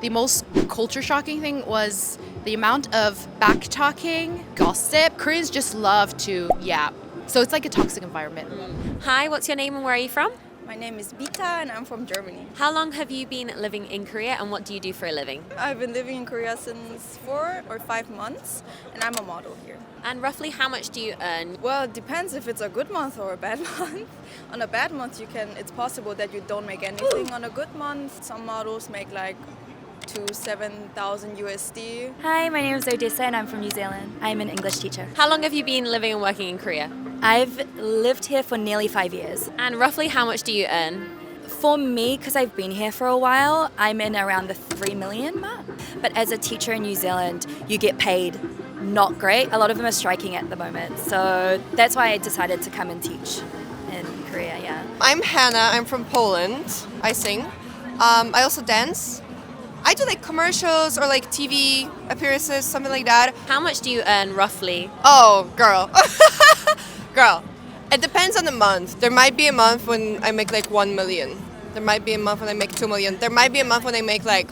The most culture shocking thing was the amount of back talking, gossip. Koreans just love to yap. So it's like a toxic environment. Hi, what's your name and where are you from? My name is Bita and I'm from Germany. How long have you been living in Korea and what do you do for a living? I've been living in Korea since 4 or 5 months and I'm a model here. And roughly how much do you earn? Well, it depends if it's a good month or a bad month. On a bad month, it's possible that you don't make anything. On a good month, some models make like 7,000 USD. Hi, my name is Odessa and I'm from New Zealand. I'm an English teacher. How long have you been living and working in Korea? I've lived here for nearly 5 years. And roughly how much do you earn? For me, because I've been here for a while, I'm in around the 3 million mark. But as a teacher in New Zealand, you get paid not great. A lot of them are striking at the moment. So that's why I decided to come and teach in Korea, yeah. I'm Hannah, I'm from Poland. I sing. I also dance. I do like commercials or like TV appearances, something like that. How much do you earn roughly? Oh, girl. Girl. It depends on the month. There might be a month when I make like 1 million. There might be a month when I make 2 million. There might be a month when I make like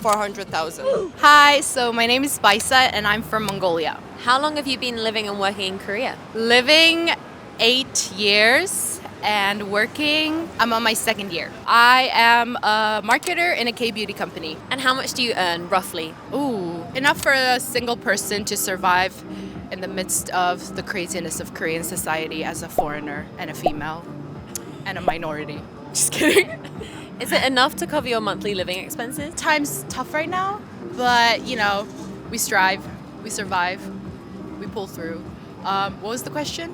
400,000. Hi, so my name is Baisa and I'm from Mongolia. How long have you been living and working in Korea? Living 8 years and working, I'm on my 2nd year. I am a marketer in a K-beauty company. And how much do you earn roughly? Ooh, enough for a single person to survive in the midst of the craziness of Korean society as a foreigner and a female and a minority. Just kidding. Is it enough to cover your monthly living expenses? Time's tough right now, but we strive, we survive, we pull through. What was the question?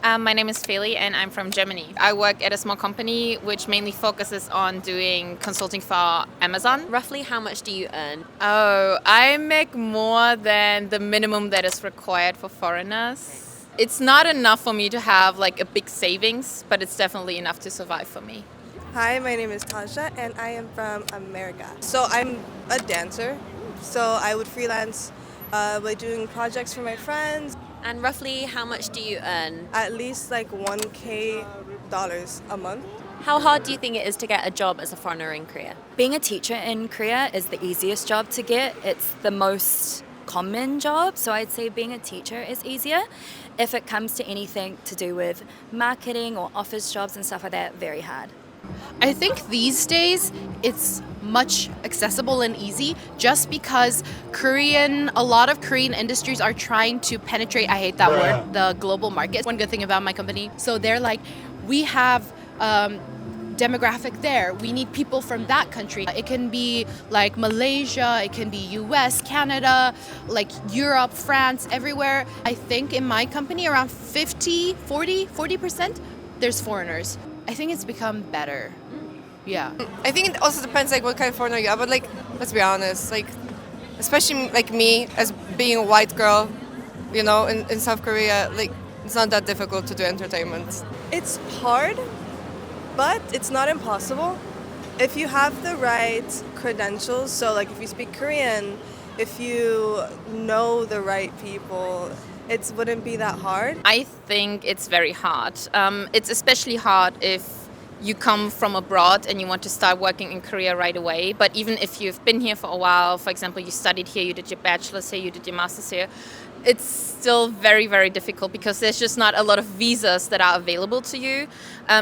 My name is Feli and I'm from Germany. I work at a small company which mainly focuses on doing consulting for Amazon. Roughly how much do you earn? Oh, I make more than the minimum that is required for foreigners. It's not enough for me to have like a big savings, but it's definitely enough to survive for me. Hi, my name is Tasha and I am from America. So I'm a dancer. So I would freelance by doing projects for my friends. And roughly how much do you earn? At least like $1,000 a month. How hard do you think it is to get a job as a foreigner in Korea? Being a teacher in Korea is the easiest job to get. It's the most common job, so I'd say being a teacher is easier. If it comes to anything to do with marketing or office jobs and stuff like that, very hard. I think these days it's much accessible and easy just because a lot of Korean industries are trying to penetrate, I hate that word, the global market. One good thing about my company. So they're like, we have demographic there. We need people from that country. It can be like Malaysia, it can be US, Canada, like Europe, France, everywhere. I think in my company around 40% there's foreigners. I think it's become better. Yeah. I think it also depends like what kind of foreigner you are, but like let's be honest, like especially like me as being a white girl, in South Korea, like it's not that difficult to do entertainment. It's hard, but it's not impossible. If you have the right credentials, so like if you speak Korean, if you know the right people, it wouldn't be that hard. I think it's very hard. It's especially hard if you come from abroad and you want to start working in Korea right away. But even if you've been here for a while, for example, you studied here, you did your bachelor's here, you did your master's here, it's still very, very difficult because there's just not a lot of visas that are available to you.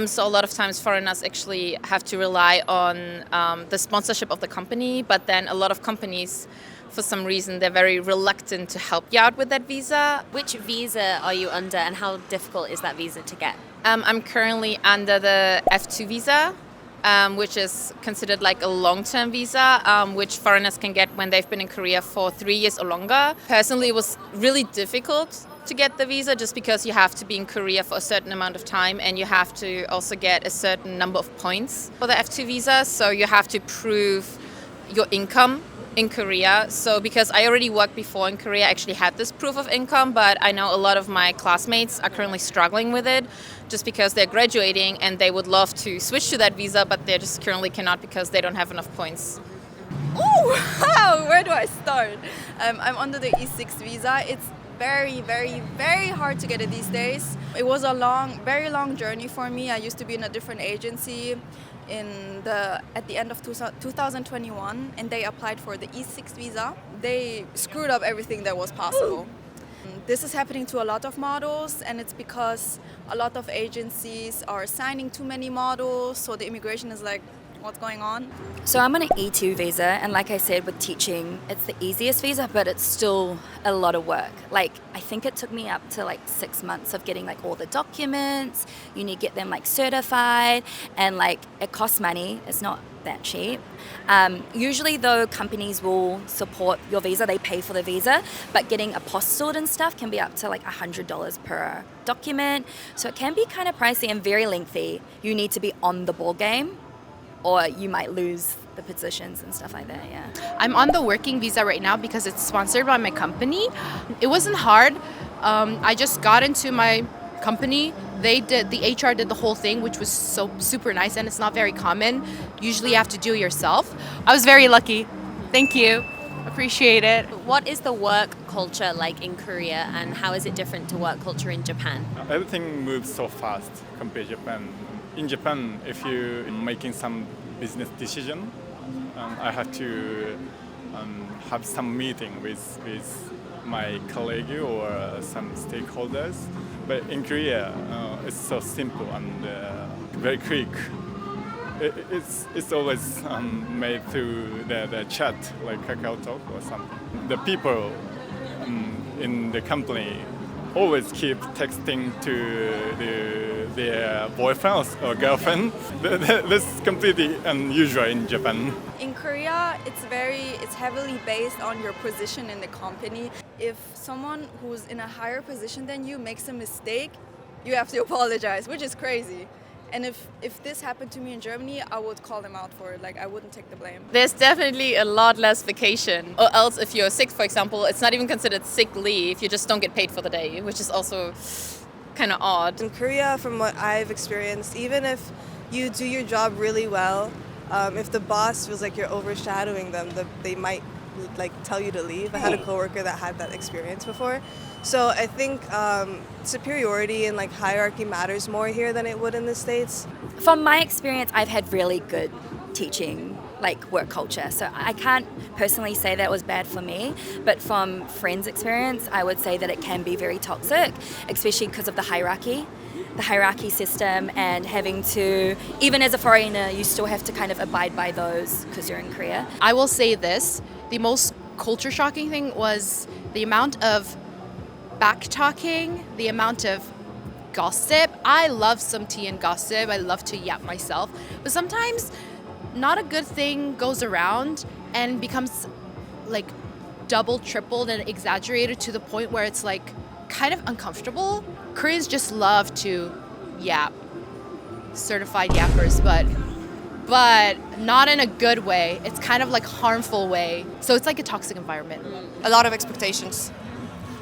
So a lot of times foreigners actually have to rely on the sponsorship of the company, but then a lot of companies, for some reason, they're very reluctant to help you out with that visa. Which visa are you under and how difficult is that visa to get? I'm currently under the F2 visa, which is considered like a long-term visa, which foreigners can get when they've been in Korea for 3 years or longer. Personally, it was really difficult to get the visa just because you have to be in Korea for a certain amount of time and you have to also get a certain number of points for the F2 visa. So you have to prove your income in Korea. So because I already worked before in Korea, I actually had this proof of income, but I know a lot of my classmates are currently struggling with it just because they're graduating and they would love to switch to that visa, but they just currently cannot because they don't have enough points. Oh, wow, where do I start? I'm under the E6 visa. It's very, very, very hard to get it these days. It was a very long journey for me. I used to be in a different agency at the end of 2021, and they applied for the E6 visa. They screwed up everything that was possible. This is happening to a lot of models, and it's because a lot of agencies are assigning too many models, so the immigration is like, what's going on? So I'm on an E2 visa, and like I said, with teaching, it's the easiest visa, but it's still a lot of work. Like, I think it took me up to like 6 months of getting like all the documents. You need to get them like certified, and like it costs money. It's not that cheap. Usually though, companies will support your visa, they pay for the visa, but getting apostilled and stuff can be up to like $100 per document. So it can be kind of pricey and very lengthy. You need to be on the ball game, or you might lose the positions and stuff like that, yeah. I'm on the working visa right now because it's sponsored by my company. It wasn't hard. I just got into my company. The HR did the whole thing, which was so super nice, and it's not very common. Usually you have to do it yourself. I was very lucky. Thank you. Appreciate it. What is the work culture like in Korea, and how is it different to work culture in Japan? Everything moves so fast compared to Japan. In Japan, if you're making some business decision, I have to have some meeting with my colleague or some stakeholders. But in Korea, it's so simple and very quick. It's always made through the chat, like Kakao Talk or something. The people in the company always keep texting to their boyfriend or girlfriend. That's completely unusual in Japan. In Korea, it's heavily based on your position in the company. If someone who's in a higher position than you makes a mistake, you have to apologize, which is crazy. And if this happened to me in Germany, I would call them out for it. Like, I wouldn't take the blame. There's definitely a lot less vacation. Or else if you're sick, for example, it's not even considered sick leave. You just don't get paid for the day, which is also kind of odd. In Korea, from what I've experienced, even if you do your job really well, if the boss feels like you're overshadowing them, they might like tell you to leave. I had a coworker that had that experience before. So I think superiority and like hierarchy matters more here than it would in the States. From my experience, I've had really good teaching, like work culture. So I can't personally say that was bad for me, but from friends' experience, I would say that it can be very toxic, especially because of the hierarchy system, and having to, even as a foreigner, you still have to kind of abide by those because you're in Korea. I will say this, the most culture shocking thing was the amount of back-talking, the amount of gossip. I love some tea and gossip. I love to yap myself. But sometimes not a good thing goes around and becomes like double, tripled, and exaggerated to the point where it's like kind of uncomfortable. Koreans just love to yap. Certified yappers, but not in a good way. It's kind of like harmful way. So it's like a toxic environment. A lot of expectations.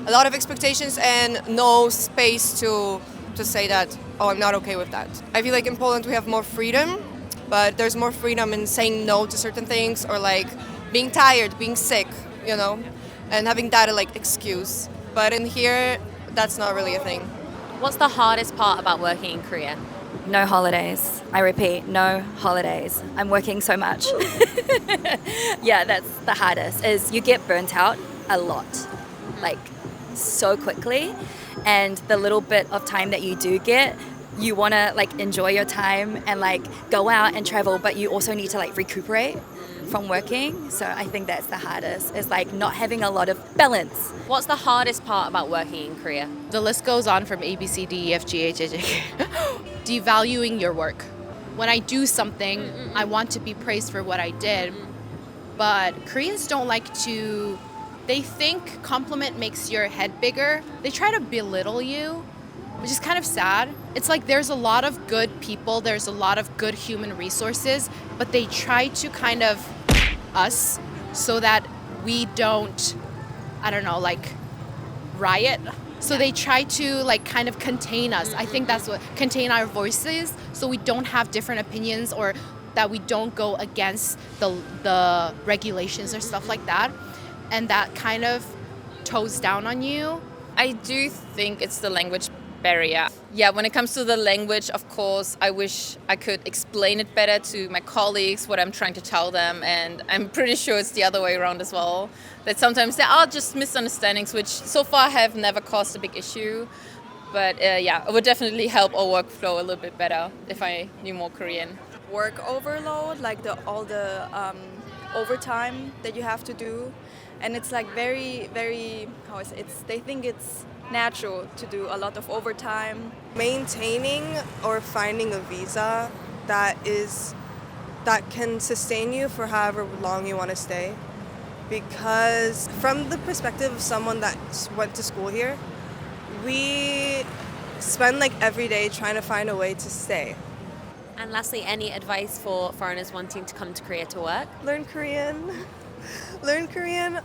A lot of expectations and no space to say that, oh, I'm not okay with that. I feel like in Poland we have more freedom, but there's more freedom in saying no to certain things, or like being tired, being sick, you know, and having that like excuse. But in here, that's not really a thing. What's the hardest part about working in Korea? No holidays. I repeat, no holidays. I'm working so much. Yeah, that's the hardest, is you get burnt out a lot, like so quickly. And the little bit of time that you do get, you want to like enjoy your time and like go out and travel, but you also need to like recuperate from working. So I think that's the hardest, is like not having a lot of balance. What's the hardest part about working in Korea? The list goes on from A, B, C, D, E, F, G, H, I, J, K. Devaluing your work. When I do something, I want to be praised for what I did. But Koreans don't like to, they think compliment makes your head bigger. They try to belittle you, which is kind of sad. It's like there's a lot of good people, there's a lot of good human resources, but they try to kind of us so that we don't, I don't know, like riot. So they try to like kind of contain us. I think that's what, contain our voices so we don't have different opinions, or that we don't go against the regulations or stuff like that. And that kind of toes down on you. I do think it's the language barrier. Yeah, when it comes to the language, of course, I wish I could explain it better to my colleagues, what I'm trying to tell them, and I'm pretty sure it's the other way around as well. That sometimes there are just misunderstandings, which so far have never caused a big issue. But yeah, it would definitely help our workflow a little bit better if I knew more Korean. Work overload, like all the overtime that you have to do, and it's like very how is it? They think it's natural to do a lot of overtime. Maintaining or finding a visa that can sustain you for however long you want to stay. Because from the perspective of someone that went to school here, we spend like every day trying to find a way to stay. And lastly, any advice for foreigners wanting to come to Korea to work? Learn Korean. Learn Korean.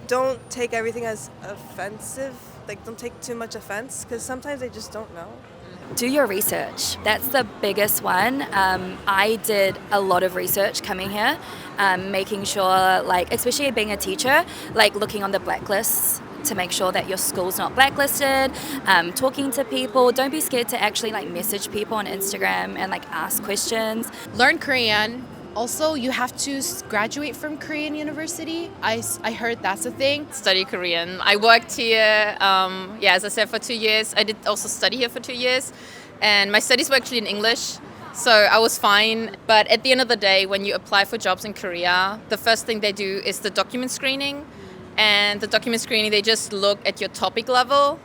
Don't take everything as offensive. Like, don't take too much offense, because sometimes they just don't know. Do your research. That's the biggest one. I did a lot of research coming here, making sure, like, especially being a teacher, like looking on the blacklists to make sure that your school's not blacklisted, talking to people. Don't be scared to actually like message people on Instagram and like ask questions. Learn Korean. Also, you have to graduate from Korean university. I heard that's a thing. Study Korean. I worked here, as I said, for 2 years. I did also study here for 2 years. And my studies were actually in English, so I was fine. But at the end of the day, when you apply for jobs in Korea, the first thing they do is the document screening. And the document screening, they just look at your topic level.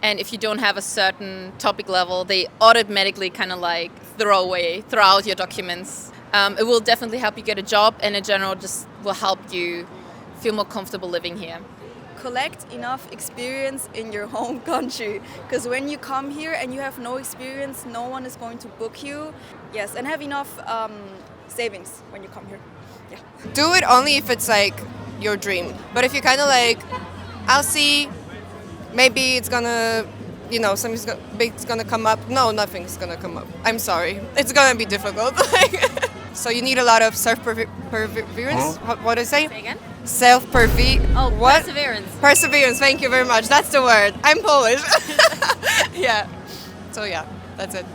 And if you don't have a certain topic level, they automatically kind of like throw out your documents. It will definitely help you get a job, and in general just will help you feel more comfortable living here. Collect enough experience in your home country, because when you come here and you have no experience, no one is going to book you. Yes, and have enough savings when you come here. Yeah. Do it only if it's like your dream. But if you're kind of like, I'll see, maybe it's gonna, something's big's gonna come up. No, nothing's gonna come up. I'm sorry. It's gonna be difficult. So you need a lot of perseverance. What did I say? Say again? What? Perseverance. Perseverance. Thank you very much. That's the word. I'm Polish. Yeah. So yeah, that's it.